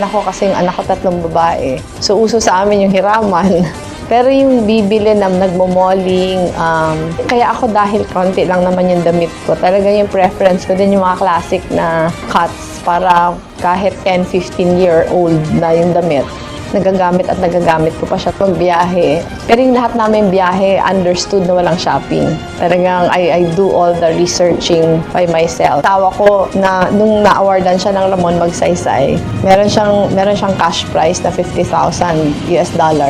Ako kasi yung anak ko 3 babae. So, uso sa amin yung hiraman. Pero yung bibili na nagmo-malling, kaya ako dahil konti lang naman yung damit ko, talaga yung preference ko din yung mga classic na cuts para kahit 10-15-year-old na yung damit. Nagagamit ko pa siya magbiyahe. Pero yung lahat namin biyahe, understood na walang shopping. Talagang I do all the researching by myself. Tawa ko na nung na-awardan siya ng Ramon Magsaysay, meron siyang cash prize na $50,000.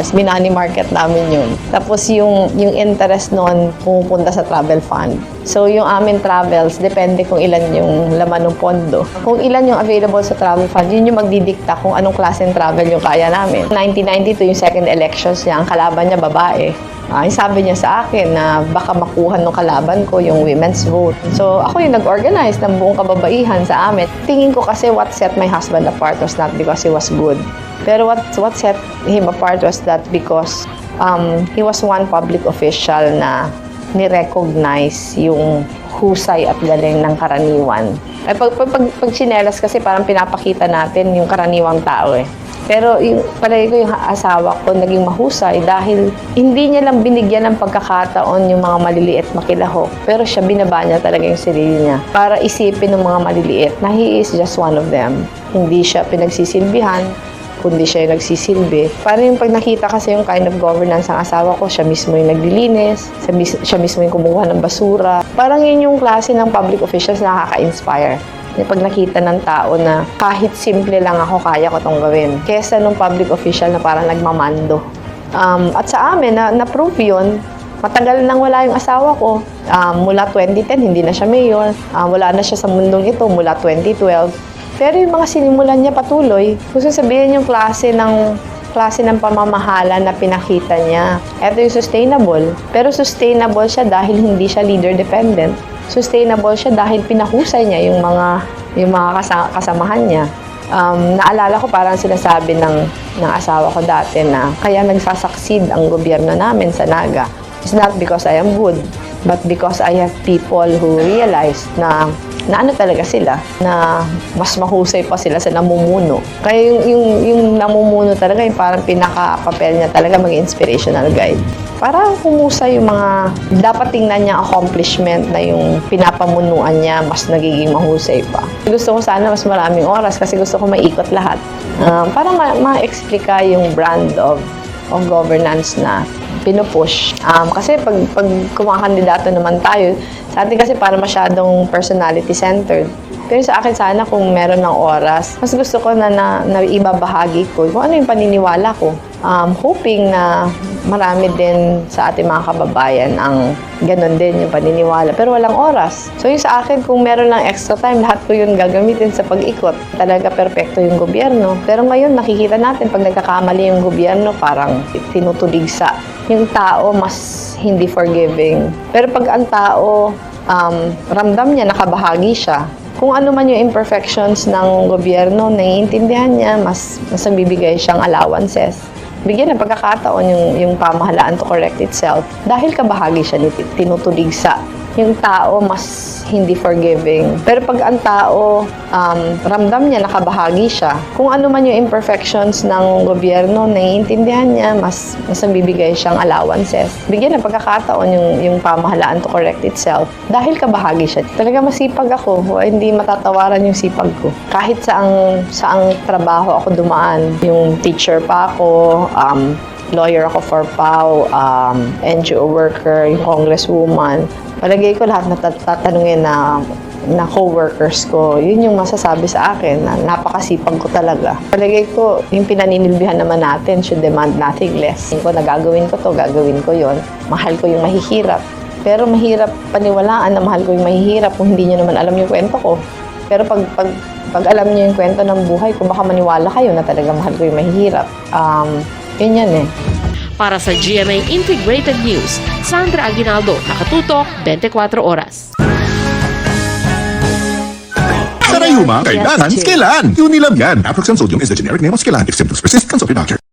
Binani market namin yun. Tapos yung interest noon pumupunta sa travel fund. So yung amin travels, depende kung ilan yung laman ng pondo. Kung ilan yung available sa travel fund, yun yung magdidikta kung anong klaseng travel yung kaya namin. 1992 yung second elections niya, ang kalaban niya babae. Sabi niya sa akin na baka makuha ng kalaban ko yung women's vote. So ako yung nag-organize ng buong kababaihan sa amin. Tingin ko kasi what set my husband apart was not because he was good. Pero what set him apart was that because he was one public official na ni-recognize yung husay at galing ng karaniwan. Pag chinelas kasi parang pinapakita natin yung karaniwang tao eh. Pero palagi ko yung asawa ko naging mahusay dahil hindi niya lang binigyan ng pagkakataon yung mga maliliit makilahok. Pero siya binaba niya talaga yung sarili niya para isipin ng mga maliliit na he is just one of them. Hindi siya pinagsisilbihan, kundi siya yung nagsisilbi. Parang yung pag nakita kasi yung kind of governance ng asawa ko, siya mismo yung naglilinis, siya mismo yung kumuha ng basura. Parang yun yung klase ng public officials na nakaka-inspire. Pag nakita ng tao na kahit simple lang ako, kaya ko itong gawin. Kesa nung public official na parang nagmamando. At sa amin, na-prove yun. Matagal nang wala yung asawa ko. Mula 2010, hindi na siya mayor. Wala na siya sa mundong ito mula 2012. Pero yung mga sinimulan niya patuloy, gusto sabihin yung klase ng pamamahala na pinakita niya. Ito yung sustainable. Pero sustainable siya dahil hindi siya leader-dependent. Sustainable siya dahil pinahusay niya yung mga kasamahan niya. Naalala ko parang sinasabi ng asawa ko dati na kaya nagsasucceed ang gobyerno namin sa Naga. It's not because I am good, but because I have people who realize na ano talaga sila, na mas mahusay pa sila sa namumuno. Kaya yung namumuno talaga, yung parang pinaka-papel niya talaga mag-inspirational guide. Para humusay yung mga dapat tingnan niya accomplishment na yung pinapamunuan niya, mas nagiging mahusay pa. Gusto ko sana mas maraming oras kasi gusto ko maikot lahat. Para ma-explika yung brand of governance na pinupush. Kasi pag kumakandidato naman tayo, sa atin kasi para masyadong personality-centered. Pero sa akin sana kung meron ng oras, mas gusto ko na ibabahagi ko kung ano yung paniniwala ko. Hoping na marami din sa ating mga kababayan ang ganun din yung paniniwala. Pero walang oras. So yung sa akin, kung meron lang extra time, lahat ko yun gagamitin sa pag-ikot. Talaga perpekto yung gobyerno. Pero ngayon, nakikita natin, pag nagkakamali yung gobyerno, parang tinutuligsa. Yung tao, mas hindi forgiving. Pero pag ang tao, ramdam niya, nakabahagi siya. Kung ano man yung imperfections ng gobyerno, naiintindihan niya, mas bibigay siyang allowances. Bigyan ng pagkakataon yung pamahalaan to correct itself. Dahil kabahagi siya, tinutuligsa. Yung tao, mas hindi forgiving. Pero pag ang tao, ramdam niya, nakabahagi siya. Kung ano man yung imperfections ng gobyerno, naiintindihan niya, mas bibigay siyang allowances. Bigyan ng pagkakataon yung pamahalaan to correct itself. Dahil kabahagi siya. Talaga masipag ako. Hindi matatawaran yung sipag ko. Kahit saang trabaho ako dumaan. Yung teacher pa ako, lawyer ako for PAW, NGO worker, yung congresswoman. Palagay ko lahat na tatanungin na co-workers ko, yun yung masasabi sa akin na napakasipag ko talaga. Palagay ko, yung pinaninilbihan naman natin should demand nothing less. Kung gagawin ko to, gagawin ko yon. Mahal ko yung mahihirap. Pero mahirap paniwalaan na mahal ko yung mahihirap kung hindi nyo naman alam yung kwento ko. Pero pag alam nyo yung kwento ng buhay ko, baka maniwala kayo na talaga mahal ko yung mahihirap. Yun yan eh. Para sa GMA Integrated News, Sandra Aguinaldo, nakatutok 24 oras. Sa rayuma, kailangan Skelan. Unilam yan. Naproxen sodium is the generic name of Skelan. If symptoms persist, consult your doctor.